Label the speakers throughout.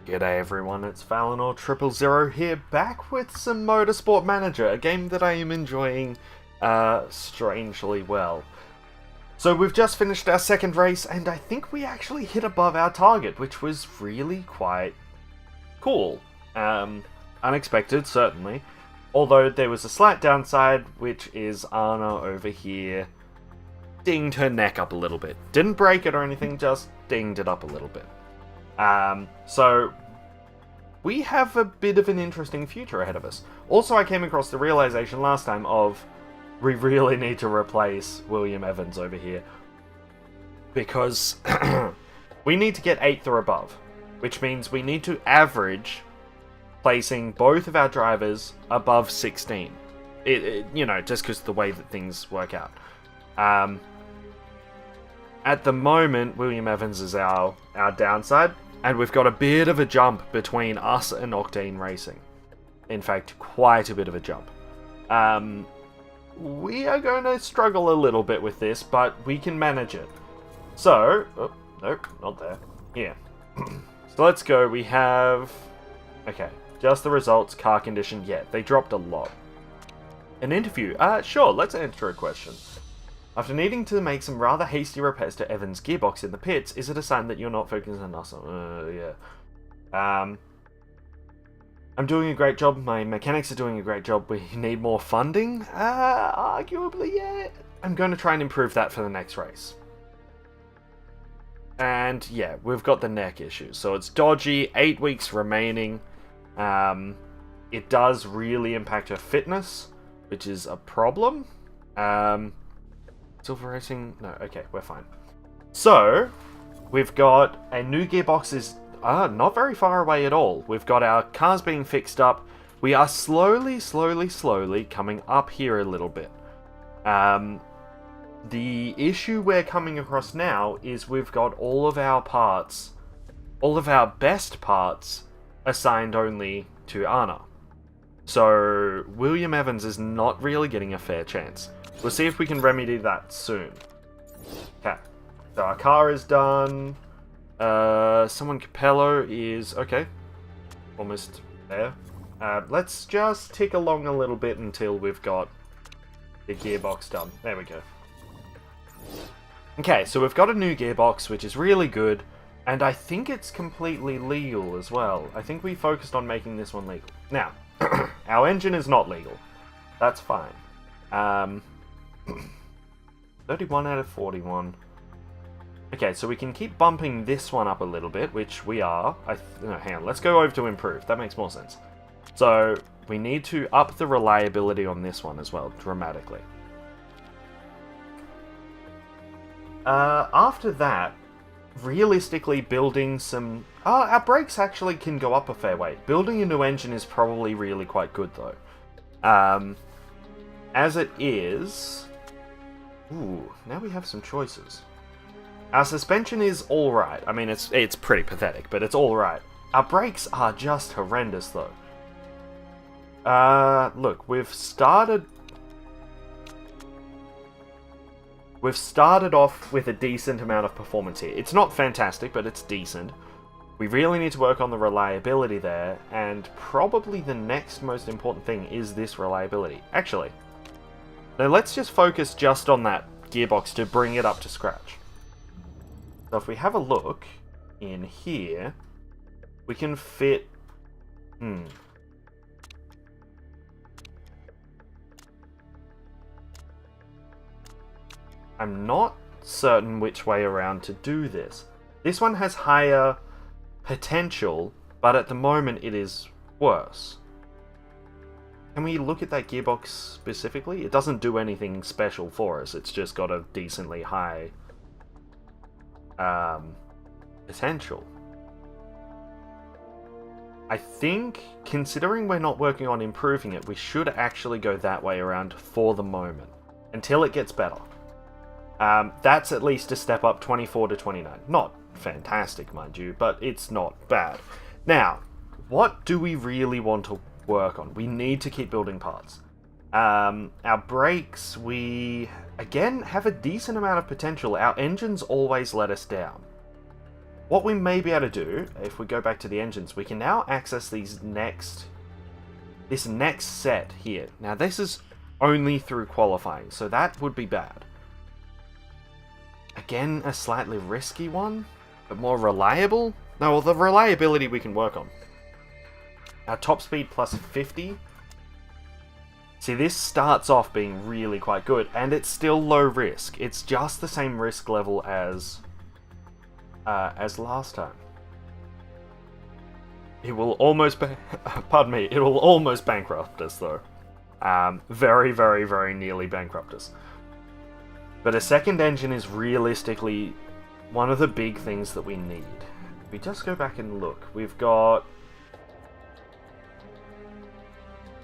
Speaker 1: G'day everyone, it's Valinor000 here, back with some Motorsport Manager, a game that I am enjoying strangely well. So we've just finished our second race, and I think we actually hit above our target, which was really quite cool. Unexpected, certainly. Although there was a slight downside, which is Anna over here dinged her neck up a little bit. Didn't break it or anything, just dinged it up a little bit. So we have a bit of an interesting future ahead of us. Also, I came across the realization last time of we really need to replace William Evans over here, because we need to get 8th or above, which means we need to average placing both of our drivers above 16. You know, just because of the way that things work out. At the moment, William Evans is our downside, and we've got a bit of a jump between us and Octane Racing. In fact, quite a bit of a jump. We are going to struggle a little bit with this, but we can manage it. So, oh, nope, not there. Here. So let's go. We have... Okay, just the results, car condition. Yeah, they dropped a lot. An interview. Sure, let's answer a question. After needing to make some rather hasty repairs to Evan's gearbox in the pits, is it a sign that you're not focusing on us? Yeah. I'm doing a great job. My mechanics are doing a great job. We need more funding? Arguably, yeah. I'm going to try and improve that for the next race. And yeah, we've got the neck issue. So it's dodgy, 8 weeks remaining. It does really impact her fitness, which is a problem. Silver Racing? No, okay, we're fine. So, we've got a new gearbox is not very far away at all. We've got our cars being fixed up. We are slowly coming up here a little bit. The issue we're coming across now is we've got all of our parts, all of our best parts, assigned only to Anna. So, William Evans is not really getting a fair chance. We'll see if we can remedy that soon. Okay. So our car is done. Someone Capello is... Okay. Almost there. Let's just tick along a little bit until we've got the gearbox done. There we go. Okay, so we've got a new gearbox, which is really good. And I think it's completely legal as well. I think we focused on making this one legal. Now, our engine is not legal. That's fine. 31 out of 41. Okay, so we can keep bumping this one up a little bit, which we are. No, hang on, let's go over to improve. That makes more sense. So, we need to up the reliability on this one as well, dramatically. After that, realistically building some... our brakes actually can go up a fair way. Building a new engine is probably really quite good, though. As it is... Ooh, now we have some choices. Our suspension is alright. I mean, it's pretty pathetic, but it's alright. Our brakes are just horrendous, though. Look, we've started off with a decent amount of performance here. It's not fantastic, but it's decent. We really need to work on the reliability there, and probably the next most important thing is this reliability. Actually... Now let's just focus just on that gearbox to bring it up to scratch. So if we have a look in here, we can fit... I'm not certain which way around to do this. This one has higher potential, but at the moment it is worse. Can we look at that gearbox specifically? It doesn't do anything special for us. It's just got a decently high potential. I think, considering we're not working on improving it, we should actually go that way around for the moment. Until it gets better. That's at least a step up, 24 to 29. Not fantastic, mind you, but it's not bad. Now, what do we really want to work on? We need to keep building parts. Our brakes, we again have a decent amount of potential. Our engines always let us down. What we may be able to do, if we go back to the engines, we can now access this next set here. Now this is only through qualifying, so that would be bad. Again, a slightly risky one, but more reliable? No, well, the reliability we can work on. Our top speed plus 50. See, this starts off being really quite good, and it's still low risk. It's just the same risk level as last time. It will almost pardon me, it will almost bankrupt us though. Very, very, very nearly bankrupt us. But a second engine is realistically one of the big things that we need. If we just go back and look, we've got...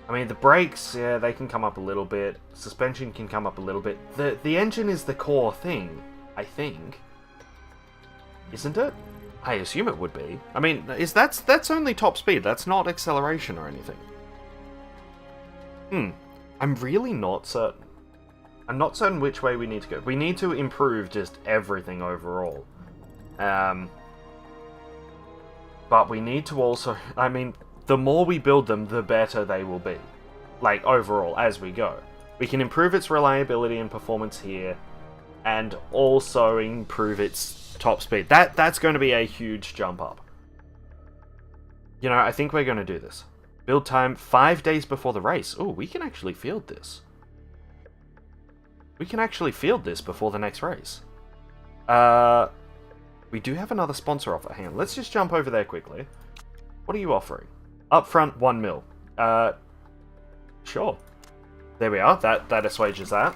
Speaker 1: I mean, the brakes, yeah, they can come up a little bit. Suspension can come up a little bit. The engine is the core thing, I think. Isn't it? I assume it would be. I mean, that's only top speed. That's not acceleration or anything. I'm really not certain. I'm not certain which way we need to go. We need to improve just everything overall. But we need to also... I mean, the more we build them, the better they will be. Like, overall, as we go. We can improve its reliability and performance here, and also improve its top speed. That's going to be a huge jump up. You know, I think we're going to do this. Build time 5 days before the race. Oh, we can actually field this. We can actually field this before the next race. We do have another sponsor offer. Hang on, let's just jump over there quickly. What are you offering? Upfront 1 mil. Sure. There we are. That assuages that.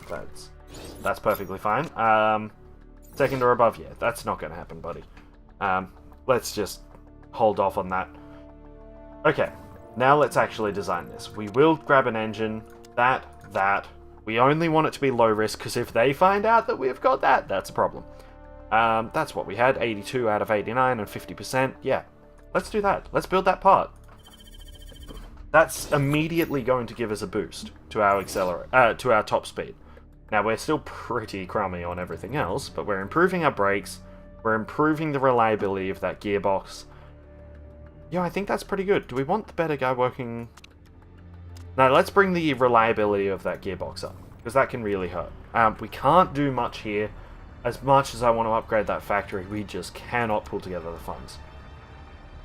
Speaker 1: That's perfectly fine. Second or above, yeah, that's not going to happen, buddy. Let's just hold off on that. Okay, now let's actually design this. We will grab an engine. That. We only want it to be low risk, because if they find out that we've got that, that's a problem. That's what we had, 82 out of 89 and 50%. Yeah, let's do that. Let's build that part. That's immediately going to give us a boost to our to our top speed. Now, we're still pretty crummy on everything else, but we're improving our brakes, we're improving the reliability of that gearbox. Yeah, I think that's pretty good. Do we want the better guy working... No, let's bring the reliability of that gearbox up, because that can really hurt. We can't do much here. As much as I want to upgrade that factory, we just cannot pull together the funds.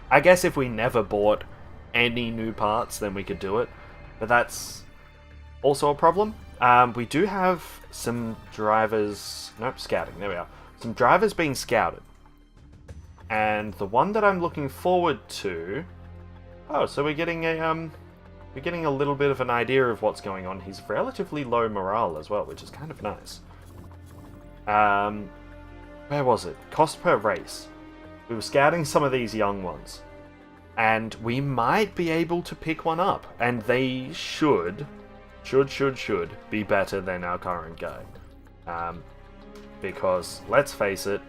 Speaker 1: I guess if we never bought any new parts, then we could do it, but that's also a problem. We do have some drivers... Nope, scouting. There we are. Some drivers being scouted. And the one that I'm looking forward to... Oh, so we're getting a little bit of an idea of what's going on. He's relatively low morale as well, which is kind of nice. Where was it? Cost per race. We were scouting some of these young ones. And we might be able to pick one up. And they should be better than our current guy. Because, let's face it,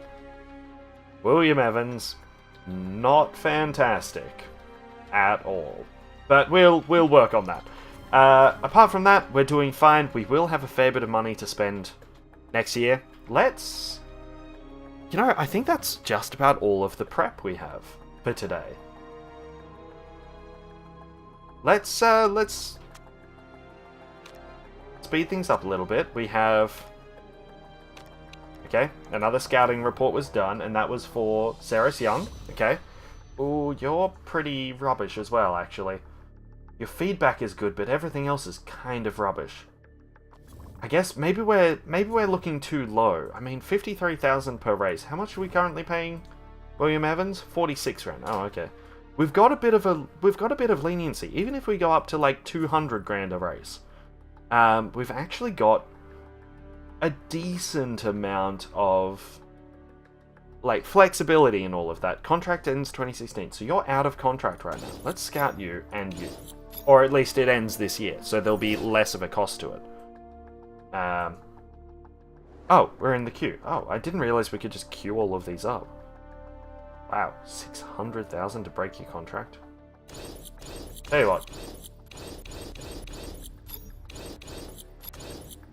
Speaker 1: William Evans, not fantastic at all. But we'll work on that. Apart from that, we're doing fine. We will have a fair bit of money to spend next year. Let's... You know, I think that's just about all of the prep we have for today. Let's speed things up a little bit. We have... Okay, another scouting report was done, and that was for Ceres Young. Okay. Ooh, you're pretty rubbish as well, actually. Your feedback is good, but everything else is kind of rubbish. I guess maybe we're looking too low. I mean, 53,000 per race. How much are we currently paying William Evans? 46 grand. Oh, okay. We've got a bit of leniency. Even if we go up to like 200 grand a race, we've actually got a decent amount of like flexibility and all of that. Contract ends 2016, so you're out of contract right now. Let's scout you and you, or at least it ends this year, so there'll be less of a cost to it. Oh, we're in the queue. Oh, I didn't realize we could just queue all of these up. Wow, 600,000 to break your contract. Tell you what.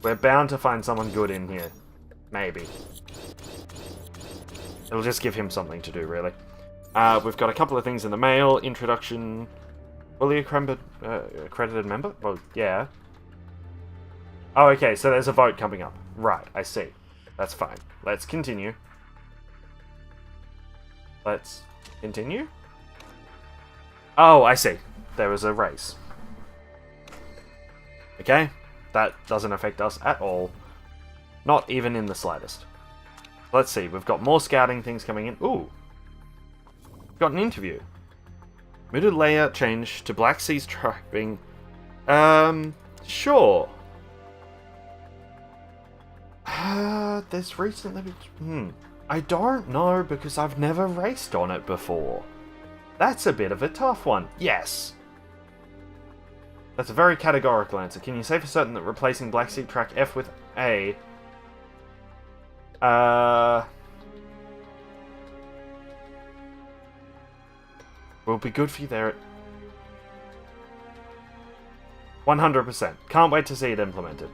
Speaker 1: We're bound to find someone good in here. Maybe. It'll just give him something to do, really. We've got a couple of things in the mail. Introduction. Fully accredited member? Well, yeah. Oh, okay, so there's a vote coming up. Right, I see. That's fine. Let's continue. Let's continue? Oh, I see. There was a race. Okay, that doesn't affect us at all. Not even in the slightest. Let's see, we've got more scouting things coming in. Ooh. Got an interview. Mooted layout change to Black Sea's trapping. Sure. There's recently... I don't know because I've never raced on it before. That's a bit of a tough one. Yes. That's a very categorical answer. Can you say for certain that replacing Black Sea Track F with A... will be good for you there. 100%. Can't wait to see it implemented.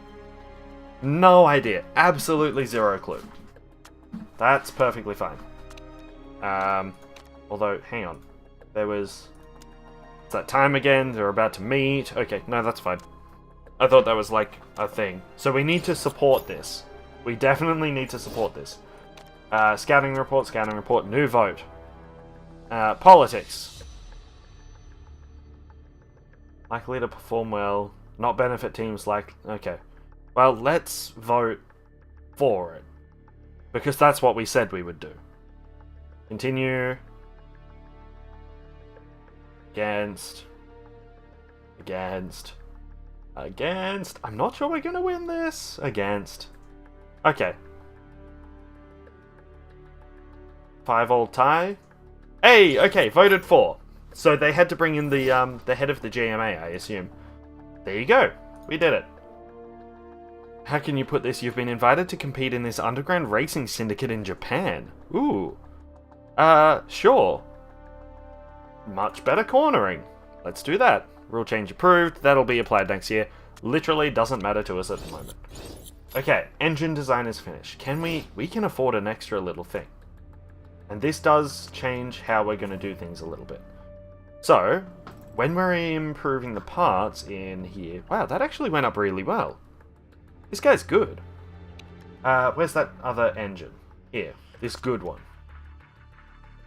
Speaker 1: No idea. Absolutely zero clue. That's perfectly fine. Although, hang on. There was... It's that time again. They're about to meet. Okay, no, that's fine. I thought that was like a thing. So we need to support this. We definitely need to support this. Scouting report, new vote. Politics. Likely to perform well. Not benefit teams like... Okay. Well, let's vote for it. Because that's what we said we would do. Continue. Against. Against. Against. I'm not sure we're going to win this. Against. Okay. 5-all tie. Hey, okay, voted for. So they had to bring in the head of the GMA, I assume. There you go. We did it. How can you put this? You've been invited to compete in this underground racing syndicate in Japan. Ooh. Sure. Much better cornering. Let's do that. Rule change approved. That'll be applied next year. Literally doesn't matter to us at the moment. Okay, engine design is finished. We can afford an extra little thing. And this does change how we're going to do things a little bit. So, when we're improving the parts in here... Wow, that actually went up really well. This guy's good. Where's that other engine? Here, this good one.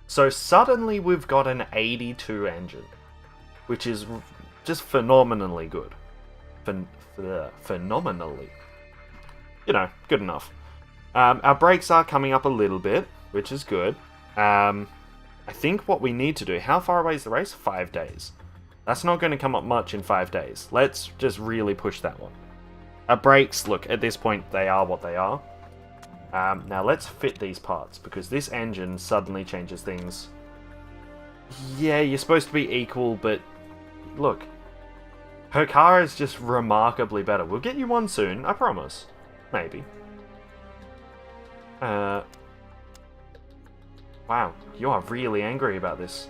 Speaker 1: So suddenly we've got an 82 engine, which is just phenomenally good. Phenomenally. You know, good enough. Our brakes are coming up a little bit, which is good. I think what we need to do... How far away is the race? 5 days. That's not going to come up much in 5 days. Let's just really push that one. Our brakes, look, at this point, they are what they are. Now let's fit these parts, because this engine suddenly changes things. Yeah, you're supposed to be equal, but look. Her car is just remarkably better. We'll get you one soon, I promise. Maybe. Wow, you are really angry about this.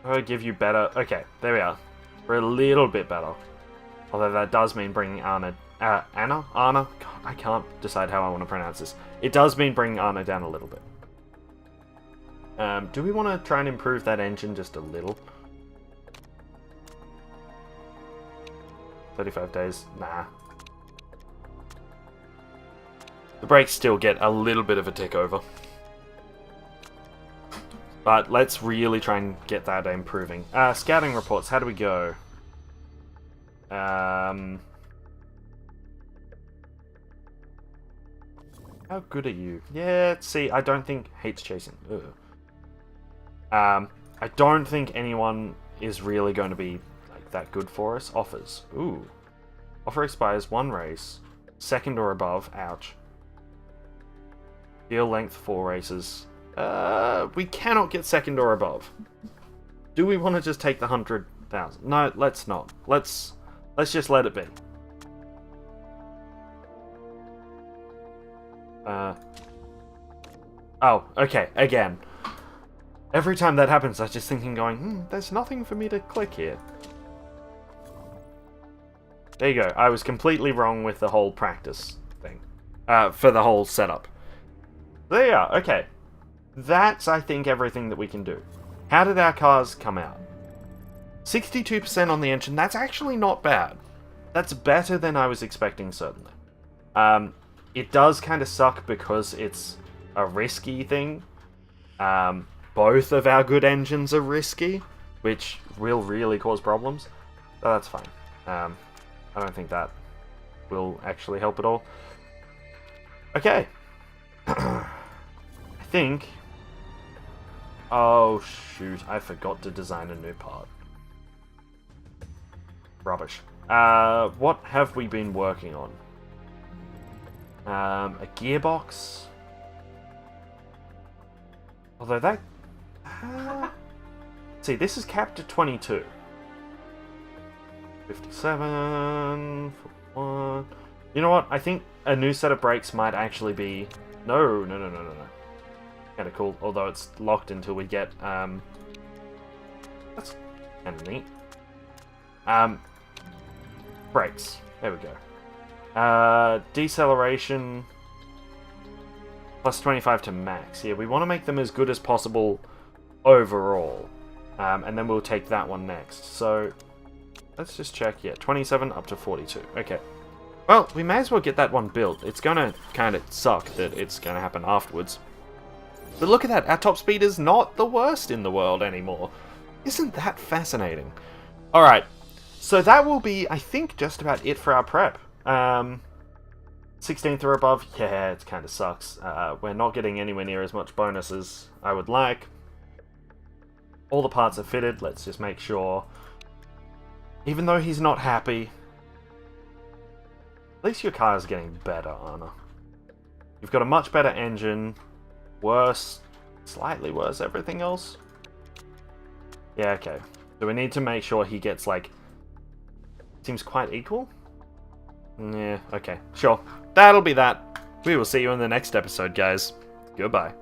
Speaker 1: I'll give you better... Okay, there we are. We're a little bit better. Although that does mean bringing Anna... Anna? God, I can't decide how I want to pronounce this. It does mean bringing Anna down a little bit. Do we want to try and improve that engine just a little? 35 days? Nah. The brakes still get a little bit of a tick over. But let's really try and get that improving. Scouting reports, how do we go? How good are you? Yeah, see, I don't think... Hates chasing. Ugh. I don't think anyone is really going to be like that good for us. Offers. Ooh. Offer expires 1 race. 2nd or above. Ouch. Deal length 4 races. We cannot get 2nd or above. Do we want to just take the 100,000? No, let's not. Let's just let it be. Oh, okay, again. Every time that happens, I was just thinking going, there's nothing for me to click here. There you go. I was completely wrong with the whole practice thing. For the whole setup. There you are, okay. That's, I think, everything that we can do. How did our cars come out? 62% on the engine, that's actually not bad. That's better than I was expecting, certainly. It does kind of suck because it's a risky thing. Both of our good engines are risky, which will really cause problems. But that's fine. I don't think that will actually help at all. Okay. I think... Oh, shoot. I forgot to design a new part. Rubbish. What have we been working on? A gearbox. Although that... see, this is capped at 22. 57... 1. You know what? I think a new set of brakes might actually be... No. Kind of cool, although it's locked until we get... That's kind of neat. Brakes. There we go. Deceleration... Plus 25 to max. Yeah, we want to make them as good as possible overall. And then we'll take that one next. So, let's just check. Yeah, 27 up to 42. Okay. Well, we may as well get that one built. It's going to kind of suck that it's going to happen afterwards. But look at that. Our top speed is not the worst in the world anymore. Isn't that fascinating? Alright. So that will be, I think, just about it for our prep. 16th or above, yeah, it kind of sucks. We're not getting anywhere near as much bonus as I would like. All the parts are fitted, let's just make sure. Even though he's not happy, at least your car is getting better, Anna. You've got a much better engine, worse, slightly worse everything else. Yeah, okay. So we need to make sure he gets, like, seems quite equal? Yeah, okay, sure. That'll be that. We will see you in the next episode, guys. Goodbye.